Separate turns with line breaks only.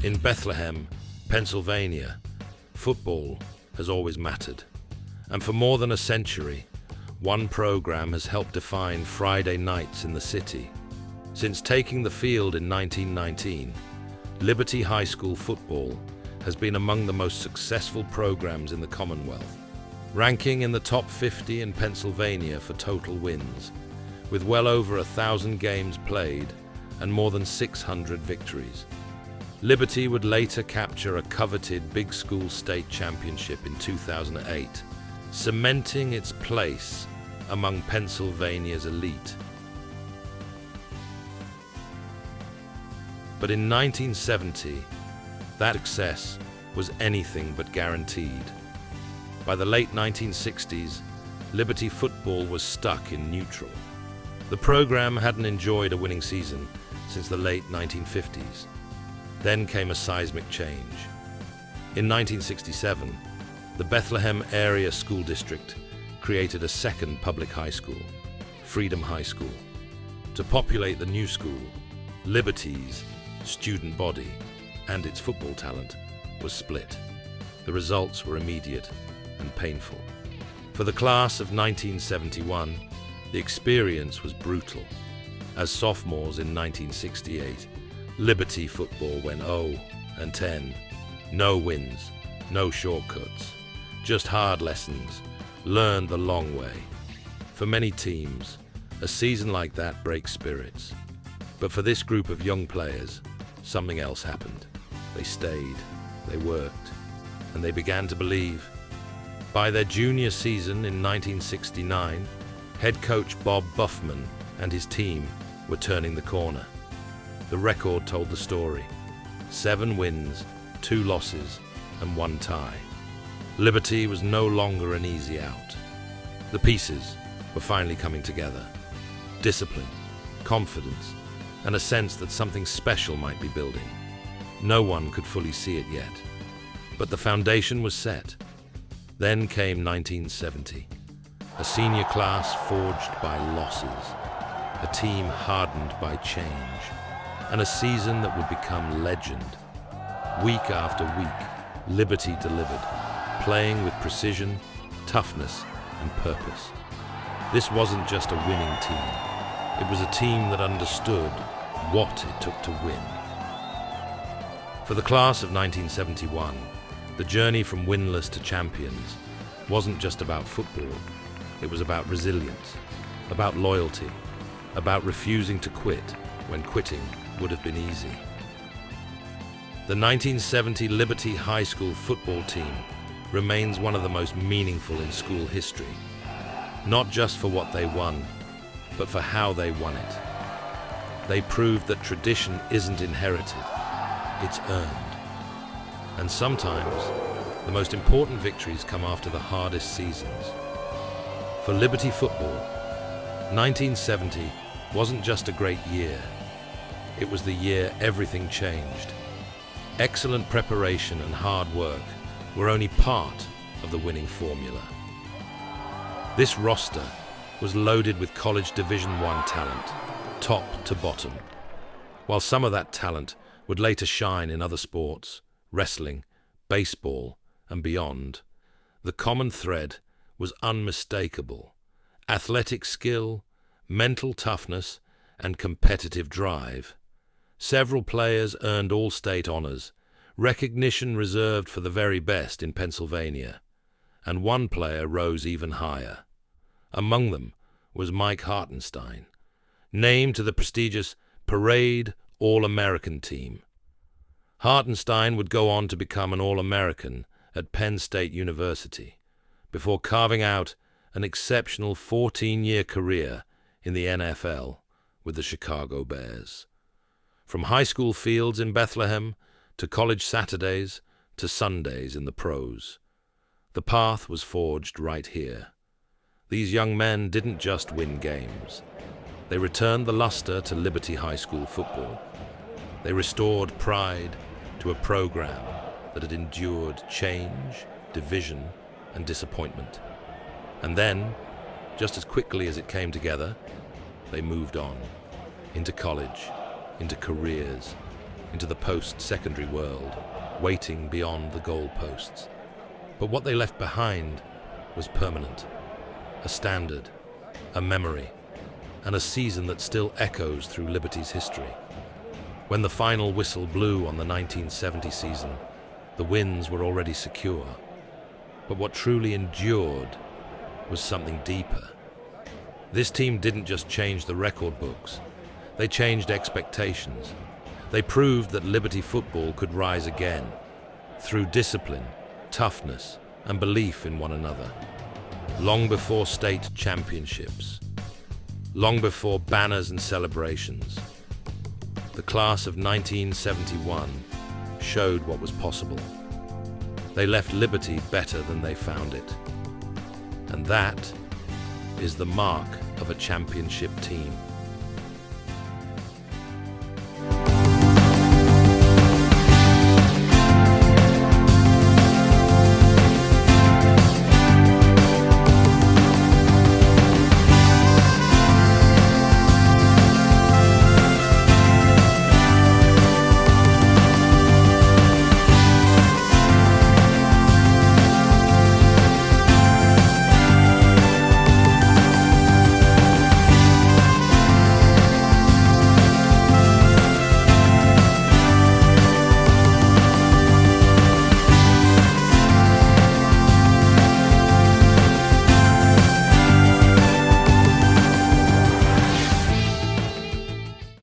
In Bethlehem, Pennsylvania, football has always mattered. And for more than a century, one program has helped define Friday nights in the city. Since taking the field in 1919, Liberty High School football has been among the most successful programs in the Commonwealth, ranking in the top 50 in Pennsylvania for total wins, with well over 1,000 games played and more than 600 victories. Liberty would later capture a coveted Big School State Championship in 2008, cementing its place among Pennsylvania's elite. But in 1970, that success was anything but guaranteed. By the late 1960s, Liberty football was stuck in neutral. The program hadn't enjoyed a winning season since the late 1950s. Then came a seismic change. In 1967, the Bethlehem Area School District created a second public high school, Freedom High School. To populate the new school, Liberty's student body and its football talent was split. The results were immediate and painful. For the class of 1971, the experience was brutal. As sophomores in 1968, Liberty football went 0-10. No wins, no shortcuts, just hard lessons, learned the long way. For many teams, a season like that breaks spirits. But for this group of young players, something else happened. They stayed, they worked, and they began to believe. By their junior season in 1969, head coach Bob Buffman and his team were turning the corner. The record told the story: 7 wins, 2 losses, and 1 tie. Liberty was no longer an easy out. The pieces were finally coming together. Discipline, confidence, and a sense that something special might be building. No one could fully see it yet, but the foundation was set. Then came 1970, a senior class forged by losses, a team hardened by change, and a season that would become legend. Week after week, Liberty delivered, playing with precision, toughness, and purpose. This wasn't just a winning team. It was a team that understood what it took to win. For the class of 1971, the journey from winless to champions wasn't just about football. It was about resilience, about loyalty, about refusing to quit when quitting would have been easy. The 1970 Liberty High School football team remains one of the most meaningful in school history, not just for what they won, but for how they won it. They proved that tradition isn't inherited, it's earned. And sometimes, the most important victories come after the hardest seasons. For Liberty football, 1970 wasn't just a great year. It was the year everything changed. Excellent preparation and hard work were only part of the winning formula. This roster was loaded with college Division I talent, top to bottom. While some of that talent would later shine in other sports, wrestling, baseball, and beyond, the common thread was unmistakable: athletic skill, mental toughness, and competitive drive. Several players earned all-state honors, recognition reserved for the very best in Pennsylvania, and one player rose even higher. Among them was Mike Hartenstein, named to the prestigious Parade All-American team. Hartenstein would go on to become an All-American at Penn State University, before carving out an exceptional 14-year career in the NFL with the Chicago Bears. From high school fields in Bethlehem to college Saturdays to Sundays in the pros, the path was forged right here. These young men didn't just win games. They returned the luster to Liberty High School football. They restored pride to a program that had endured change, division, and disappointment. And then, just as quickly as it came together, they moved on, into college, into careers, into the post-secondary world, waiting beyond the goalposts. But what they left behind was permanent. A standard, a memory, and a season that still echoes through Liberty's history. When the final whistle blew on the 1970 season, the wins were already secure. But what truly endured was something deeper. This team didn't just change the record books, they changed expectations. They proved that Liberty football could rise again, through discipline, toughness, and belief in one another. Long before state championships, long before banners and celebrations, the class of 1971 showed what was possible. They left Liberty better than they found it. And that is the mark of a championship team.